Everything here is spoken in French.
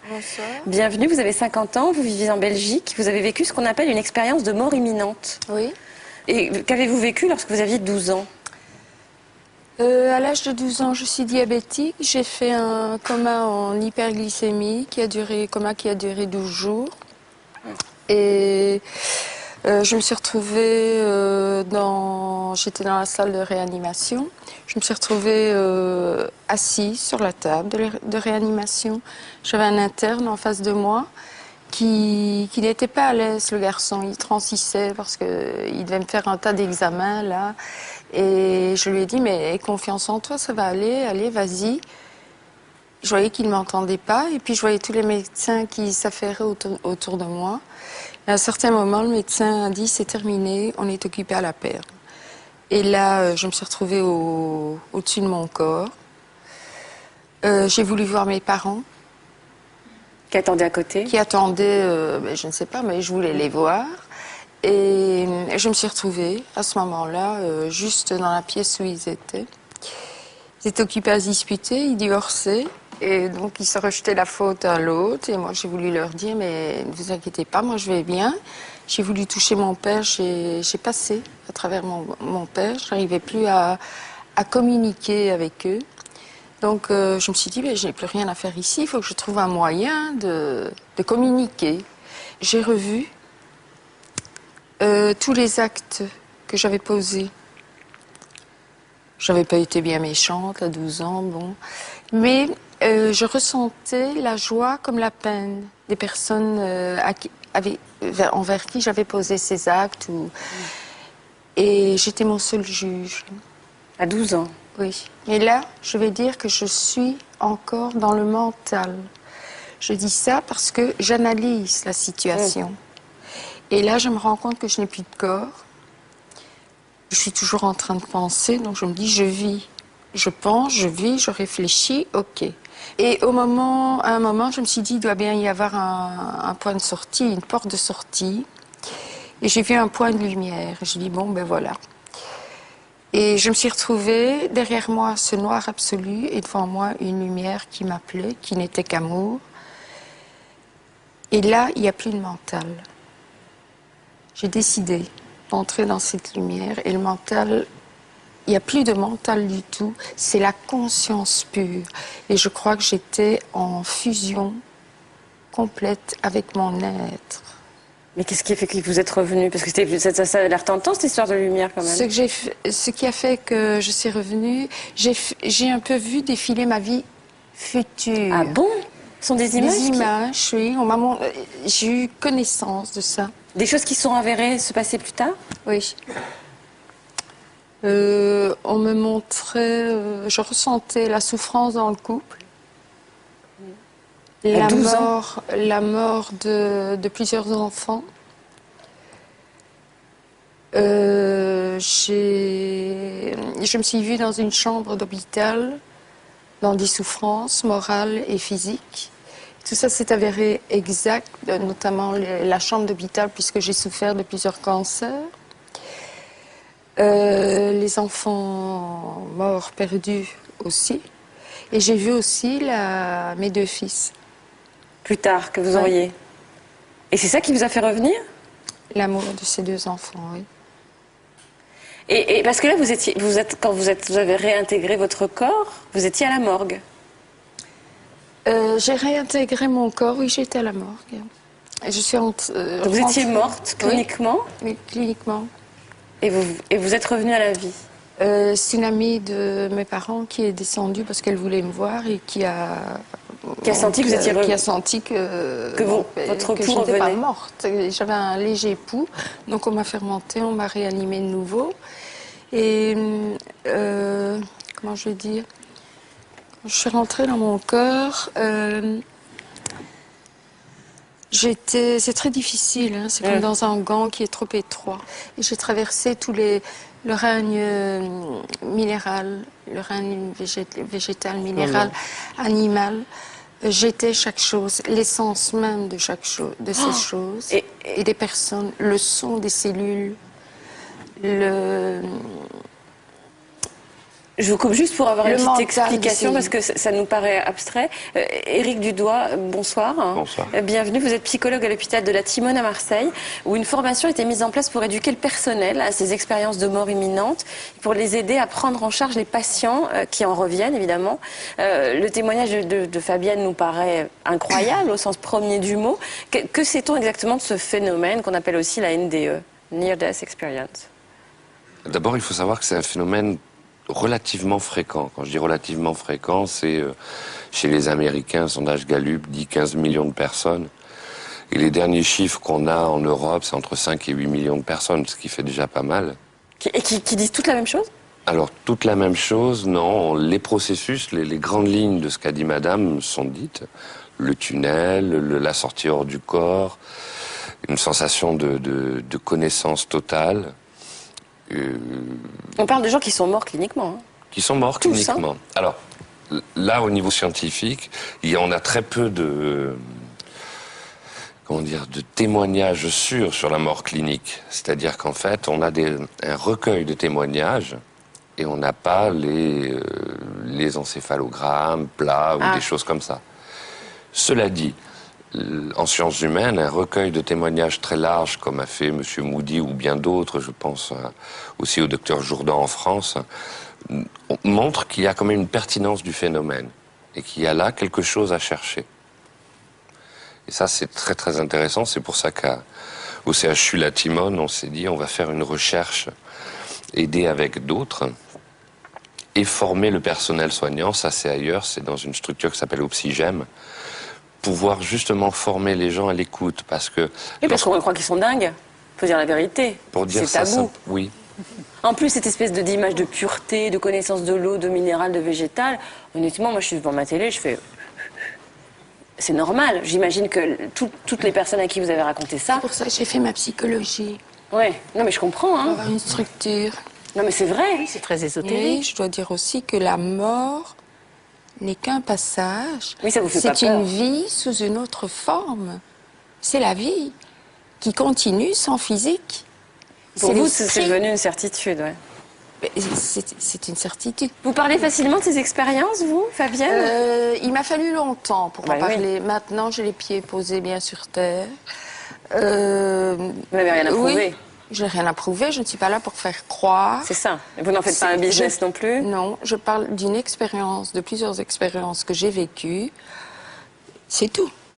Bonsoir. Bienvenue, vous avez 50 ans, vous vivez en Belgique, vous avez vécu ce qu'on appelle une expérience de mort imminente. Oui. Et qu'avez-vous vécu lorsque vous aviez 12 ans? À l'âge de 12 ans, je suis diabétique. J'ai fait un coma en hyperglycémie qui a duré 12 jours. Et je me suis retrouvée j'étais dans la salle de réanimation. Je me suis retrouvée assise sur la table de réanimation. J'avais un interne en face de moi qui n'était pas à l'aise, le garçon. Il transissait parce qu'il devait me faire un tas d'examens, là. Et je lui ai dit, mais aie confiance en toi, ça va aller, allez, vas-y. Je voyais qu'il ne m'entendait pas, et puis je voyais tous les médecins qui s'affairaient autour de moi. Et à un certain moment, le médecin a dit, c'est terminé, on est occupé à la perdre. Et là, je me suis retrouvée au-dessus de mon corps. J'ai voulu voir mes parents. Qui attendait à côté? Qui attendaient, je ne sais pas, mais je voulais les voir. Et je me suis retrouvée, à ce moment-là, juste dans la pièce où ils étaient. Ils étaient occupés à se disputer, ils divorçaient. Et donc, ils se rejetaient la faute à l'autre. Et moi, j'ai voulu leur dire, mais ne vous inquiétez pas, moi, je vais bien. J'ai voulu toucher mon père, j'ai passé à travers mon père. Je n'arrivais plus à communiquer avec eux. Donc, je me suis dit, je n'ai plus rien à faire ici, il faut que je trouve un moyen de communiquer. J'ai revu tous les actes que j'avais posés. J'avais pas été bien méchante à 12 ans, bon. Mais je ressentais la joie comme la peine des personnes envers qui j'avais posé ces actes. Et j'étais mon seul juge. À 12 ans? Oui. Mais là, je vais dire que je suis encore dans le mental. Je dis ça parce que j'analyse la situation. Et là, je me rends compte que je n'ai plus de corps. Je suis toujours en train de penser, donc je me dis, je vis. Je pense, je vis, je réfléchis, ok. Et à un moment, je me suis dit, il doit bien y avoir un point de sortie, une porte de sortie. Et j'ai vu un point de lumière. J'ai dit, bon, ben voilà. Et je me suis retrouvée derrière moi ce noir absolu et devant moi une lumière qui m'appelait, qui n'était qu'amour. Et là, il n'y a plus de mental. J'ai décidé d'entrer dans cette lumière et le mental, il n'y a plus de mental du tout, c'est la conscience pure. Et je crois que j'étais en fusion complète avec mon être. Mais qu'est-ce qui a fait que vous êtes revenu? Parce que ça a l'air tentant, cette histoire de lumière, quand même. Ce qui a fait que je suis revenue, j'ai un peu vu défiler ma vie future. Ah bon? Ce sont des images? Des images, oui. J'ai eu connaissance de ça. Des choses qui sont avérées se passer plus tard? Oui. On me montrait, je ressentais la souffrance dans le couple. La mort de plusieurs enfants. Je me suis vue dans une chambre d'hôpital, dans des souffrances morales et physiques. Tout ça s'est avéré exact, notamment la chambre d'hôpital, puisque j'ai souffert de plusieurs cancers. Les enfants morts, perdus aussi. Et j'ai vu aussi mes 2 fils. Plus tard, que vous auriez. Et c'est ça qui vous a fait revenir? L'amour de ces 2 enfants, oui. Et parce que là, quand vous avez réintégré votre corps, vous étiez à la morgue. J'ai réintégré mon corps, oui, j'étais à la morgue. Vous étiez morte, cliniquement? Oui, cliniquement. Et vous êtes revenue à la vie? C'est une amie de mes parents qui est descendue parce qu'elle voulait me voir et qui a senti que vous étiez qui a senti que votre pouls je n'étais revenait. pas morte. J'avais un léger pouls, donc on m'a fait remonter, on m'a réanimée de nouveau. Et comment je vais dire, quand je suis rentrée dans mon corps, c'est très difficile, hein, c'est comme dans un gant qui est trop étroit. Et j'ai traversé le règne minéral, le règne végétal, minéral, animal. J'étais chaque chose, l'essence même de chaque chose, de ces choses. Et des personnes, le son des cellules, Je vous coupe juste pour avoir une Le petite mental, explication c'est- parce que ça nous paraît abstrait. Éric Dudois, bonsoir. Bonsoir. Bienvenue, vous êtes psychologue à l'hôpital de la Timone à Marseille, où une formation a été mise en place pour éduquer le personnel à ces expériences de mort imminente, pour les aider à prendre en charge les patients qui en reviennent, évidemment. Le témoignage de Fabienne nous paraît incroyable au sens premier du mot. Que sait-on exactement de ce phénomène qu'on appelle aussi la NDE, Near Death Experience? D'abord, il faut savoir que c'est un phénomène relativement fréquent. Quand je dis relativement fréquent, c'est chez les Américains, un sondage Gallup dit 15 millions de personnes. Et les derniers chiffres qu'on a en Europe, c'est entre 5 et 8 millions de personnes, ce qui fait déjà pas mal. Et qui disent toutes la même chose? Alors, toute la même chose, non. Les processus, les grandes lignes de ce qu'a dit madame sont dites. Le tunnel, la sortie hors du corps, une sensation de connaissance totale. On parle de gens qui sont morts cliniquement. Hein. Qui sont morts Tous, cliniquement. Alors, là, au niveau scientifique, on a très peu de témoignages sûrs sur la mort clinique. C'est-à-dire qu'en fait, on a un recueil de témoignages et on n'a pas les encéphalogrammes plats ou des choses comme ça. Cela dit, en sciences humaines, un recueil de témoignages très large, comme a fait M. Moody ou bien d'autres, je pense aussi au docteur Jourdan en France, montre qu'il y a quand même une pertinence du phénomène et qu'il y a là quelque chose à chercher. Et ça, c'est très très intéressant. C'est pour ça qu'au CHU La Timone, on s'est dit on va faire une recherche, aider avec d'autres et former le personnel soignant. Ça, c'est ailleurs, c'est dans une structure qui s'appelle Oxygem. Pouvoir justement former les gens à l'écoute, parce que... Oui, parce qu'on croit qu'ils sont dingues. Faut dire la vérité. Pour dire c'est ça, tabou. oui. En plus, cette espèce d'image de pureté, de connaissance de l'eau, de minéral, de végétal, honnêtement, moi je suis devant ma télé, je fais... C'est normal. J'imagine que toutes les personnes à qui vous avez raconté ça... C'est pour ça que j'ai fait ma psychologie. Ouais, non mais je comprends. Hein. Avoir une structure. Non mais c'est vrai. C'est très Et ésotérique. je dois dire aussi que la mort n'est qu'un passage. Oui, ça vous fait pas C'est peur. une vie sous une autre forme. C'est la vie qui continue sans physique. Pour vous, l'esprit. c'est devenu une certitude, ouais. Mais c'est une certitude. Vous parlez facilement de ces expériences, vous, Fabienne? Il m'a fallu longtemps pour en Bah oui. parler. Maintenant, j'ai les pieds posés bien sur terre. Vous n'avez rien à prouver. Oui, je n'ai rien à prouver. Je ne suis pas là pour faire croire. C'est ça. Et vous n'en faites pas un business non plus? Non, je parle d'une expérience, de plusieurs expériences que j'ai vécues. C'est tout.